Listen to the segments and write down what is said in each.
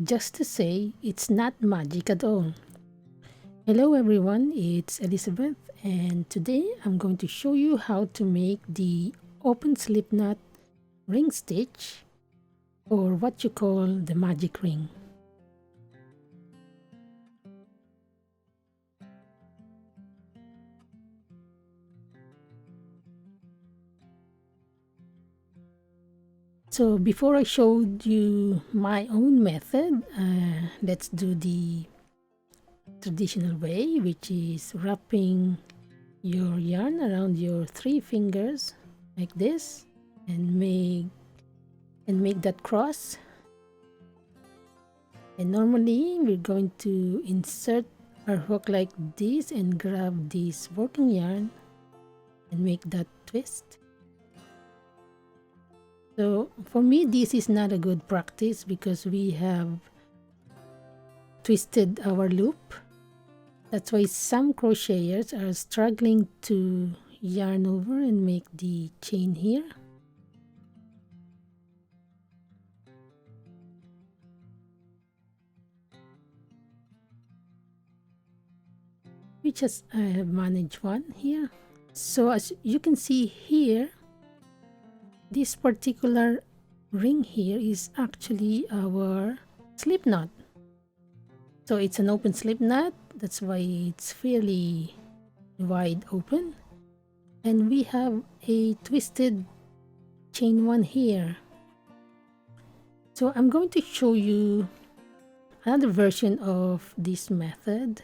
just to say it's not magic at all. Hello everyone, it's Elizabeth, and today I'm going to show you how to make the open slipknot ring stitch, or what you call the magic ring. So before I showed you my own method, let's do the traditional way, which is wrapping your yarn around your 3 fingers like this and make that cross. And normally we're going to insert our hook like this and grab this working yarn and make that twist. So for me, this is not a good practice because we have twisted our loop. That's why some crocheters are struggling to yarn over and make the chain here. I have managed one here. So as you can see here, this particular ring here is actually our slip knot. So it's an open slip knot, that's why it's fairly wide open. And we have a twisted chain one here. So I'm going to show you another version of this method.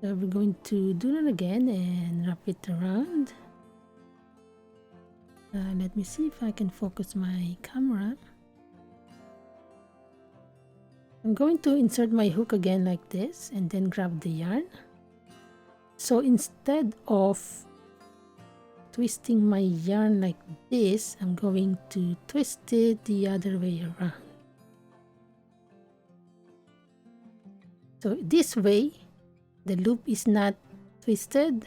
So we're going to do that again and wrap it around. Let me see if I can focus my camera. I'm going to insert my hook again like this and then grab the yarn. So instead of twisting my yarn like this, I'm going to twist it the other way around. So this way, the loop is not twisted.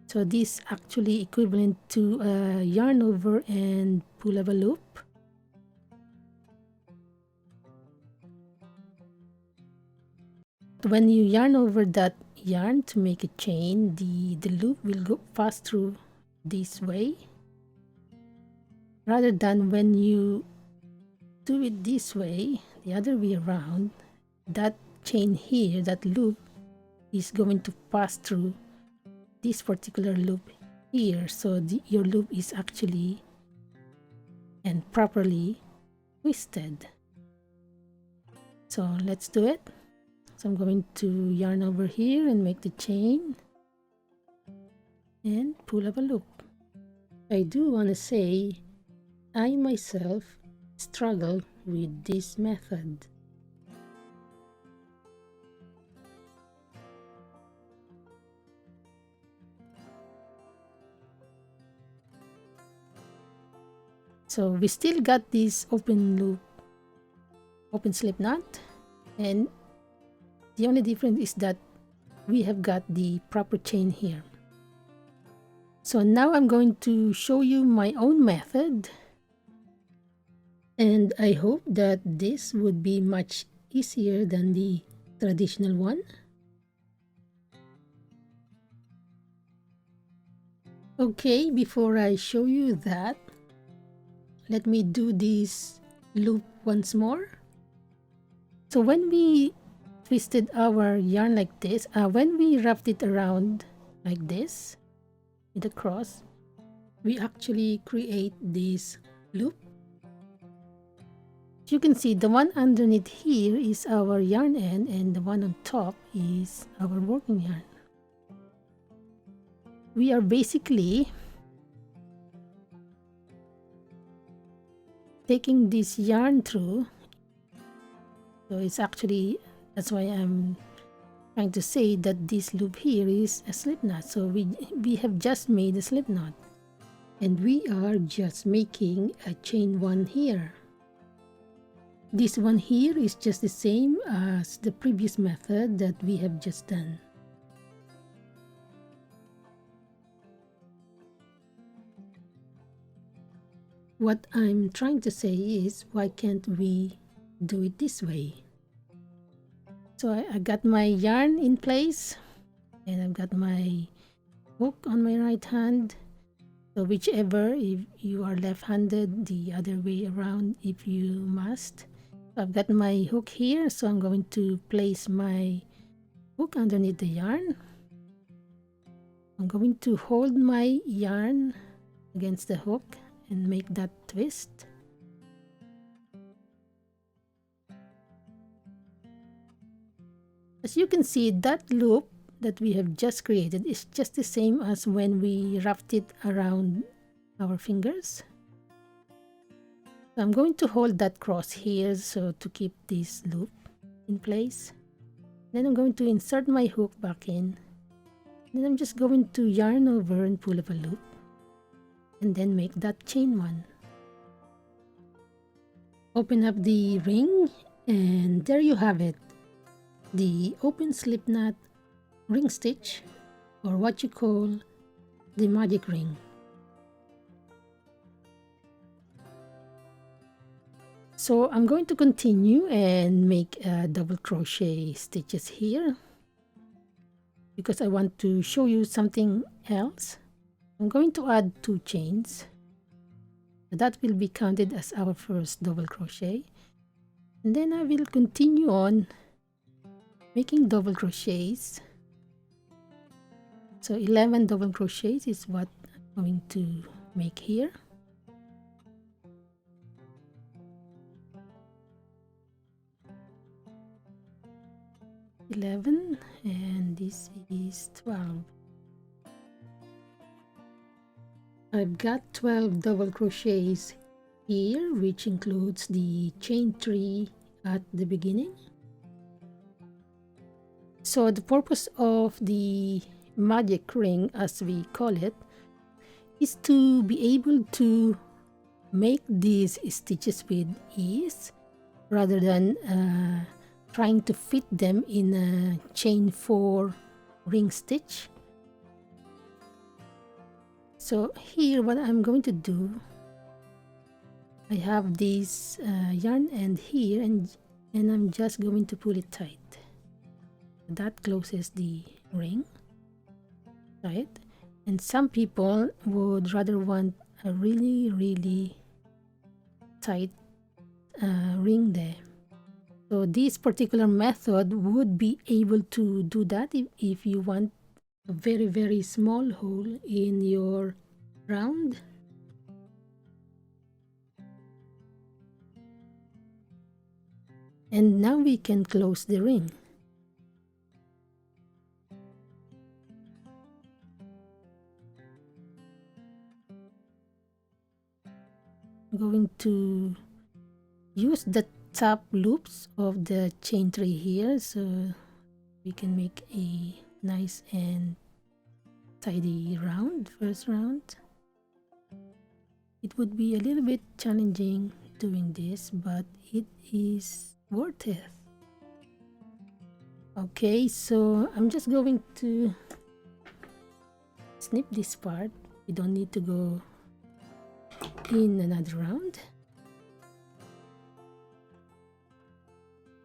So this actually equivalent to a yarn over and pull of a loop. When you yarn over that yarn to make a chain, the loop will pass through this way, rather than when you do it this way, the other way around, that chain here, that loop is going to pass through this particular loop here. So your loop is actually and properly twisted. So let's do it. So I'm going to yarn over here and make the chain and pull up a loop. I do want to say I myself struggle with this method. So we still got this open loop, open slip knot, and the only difference is that we have got the proper chain here. So now I'm going to show you my own method, and I hope that this would be much easier than the traditional one. Okay, before I show you that, let me do this loop once more. So when we twisted our yarn like this, when we wrapped it around like this with a cross, we actually create this loop. You can see the one underneath here is our yarn end, and the one on top is our working yarn. We are basically taking this yarn through. So it's actually, that's why I'm trying to say that this loop here is a slip knot. So we have just made a slip knot, and we are just making a chain one here. This one here is just the same as the previous method that we have just done. what I'm trying to say is, why can't we do it this way? So I got my yarn in place, and I've got my hook on my right hand. So whichever, if you are left-handed, the other way around if you must. So I've got my hook here, so I'm going to place my hook underneath the yarn. I'm going to hold my yarn against the hook and make that twist. As you can see, that loop that we have just created is just the same as when we wrapped it around our fingers. So I'm going to hold that cross here so to keep this loop in place. Then I'm going to insert my hook back in. Then I'm just going to yarn over and pull up a loop, and then make that chain one. Open up the ring, and there you have it. The open slip knot ring stitch, or what you call the magic ring. So I'm going to continue and make double crochet stitches here because I want to show you something else. I'm going to add 2 chains. That will be counted as our first double crochet, and then I will continue on making double crochets. So 11 double crochets is what I'm going to make here. And this is 12. I've got 12 double crochets here, which includes the chain 3 at the beginning. So the purpose of the magic ring, as we call it, is to be able to make these stitches with ease rather than trying to fit them in a chain 4 ring stitch. So here what I'm going to do, I have this yarn end here, and I'm just going to pull it tight. That closes the ring, right? And some people would rather want a really tight ring there. So this particular method would be able to do that if you want a very small hole in your round. And now we can close the ring. I'm going to use the top loops of the chain 3 here so we can make a nice and tidy round, first round. It would be a little bit challenging doing this, but it is worth it. Okay, so I'm just going to snip this part. We don't need to go in another round.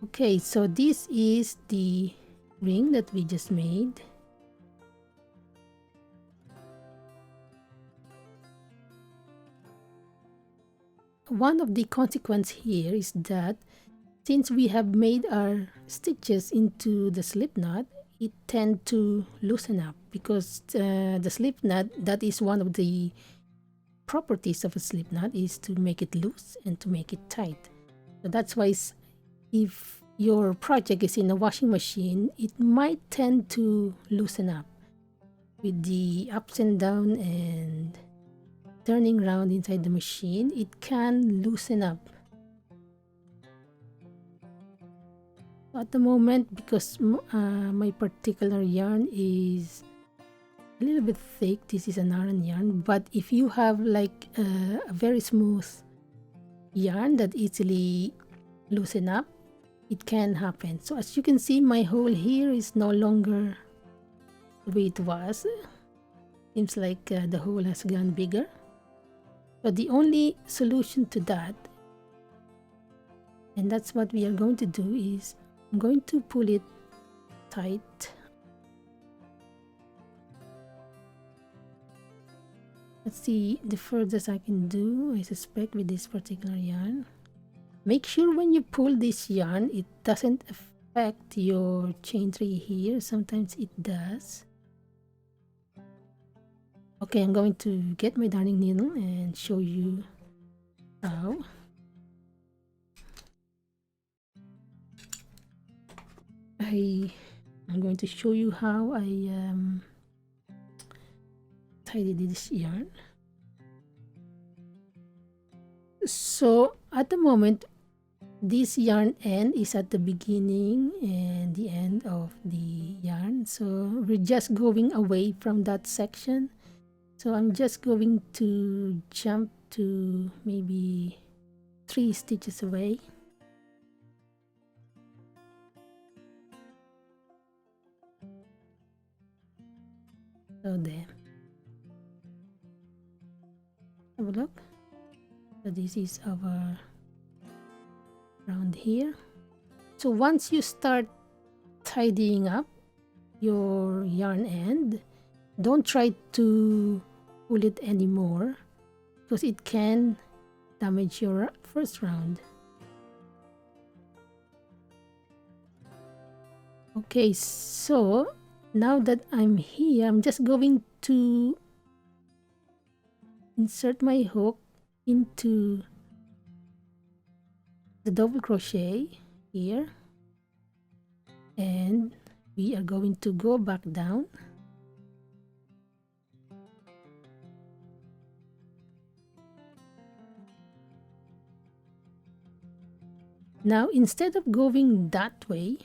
Okay, so this is the ring that we just made. One of the consequences here is that since we have made our stitches into the slip knot, it tends to loosen up because the slip knot, that is one of the properties of a slip knot, is to make it loose and to make it tight. So that's why if your project is in a washing machine, it might tend to loosen up with the ups and down and turning around inside the machine. It can loosen up. At the moment, because my particular yarn is a little bit thick, this is an Aran yarn, but if you have like a very smooth yarn that easily loosen up, it can happen. So as you can see, my hole here is no longer the way it was. Seems like the hole has gone bigger. But the only solution to that, and that's what we are going to do, is I'm going to pull it tight. Let's see the furthest I can do, I suspect, with this particular yarn. Make sure when you pull this yarn, it doesn't affect your chain 3 here. Sometimes it does. Okay, I'm going to get my darning needle and show you how. I'm going to show you how I tidy this yarn. So at the moment, this yarn end is at the beginning and the end of the yarn. So we're just going away from that section. So I'm just going to jump to maybe 3 stitches away. So there. Have a look. So this is our round here. So once you start tidying up your yarn end, don't try to pull it anymore because it can damage your first round. Okay, so now that I'm here, I'm just going to insert my hook into the double crochet here, and we are going to go back down. Now instead of going that way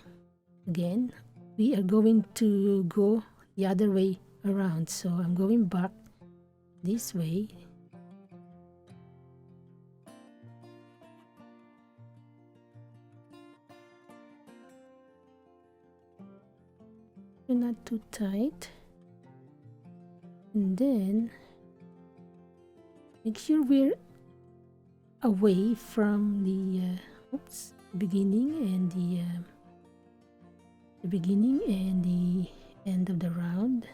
again, we are going to go the other way around. So I'm going back this way. Not too tight, and then make sure we're away from the beginning and the beginning and the end of the round.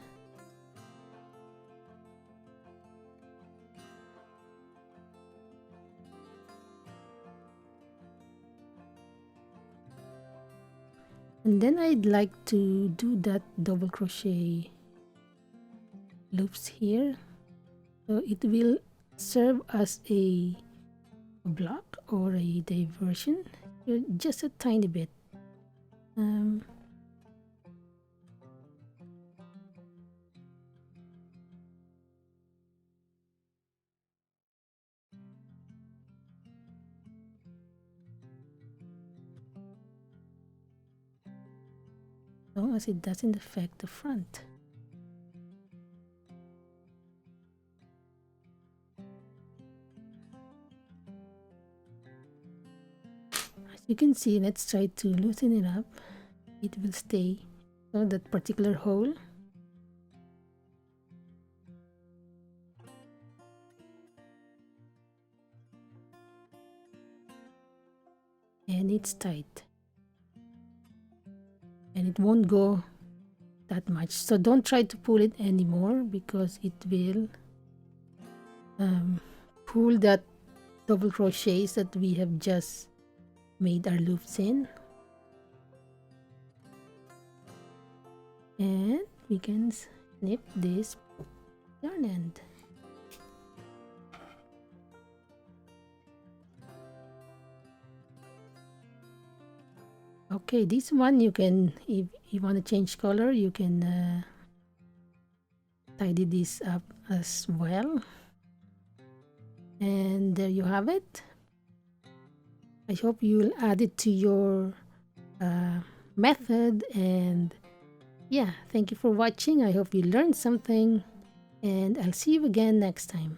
And then I'd like to do that double crochet loops here, so it will serve as a block or a diversion, just a tiny bit. As long as it doesn't affect the front. As you can see, let's try to loosen it up. It will stay, so that particular hole. And it's tight. And it won't go that much, so don't try to pull it anymore because it will pull that double crochets that we have just made our loops in, and we can snip this yarn end. Okay, this one you can, if you want to change color, you can tidy this up as well. And there you have it. I hope you'll add it to your method. And yeah, thank you for watching. I hope you learned something, and I'll see you again next time.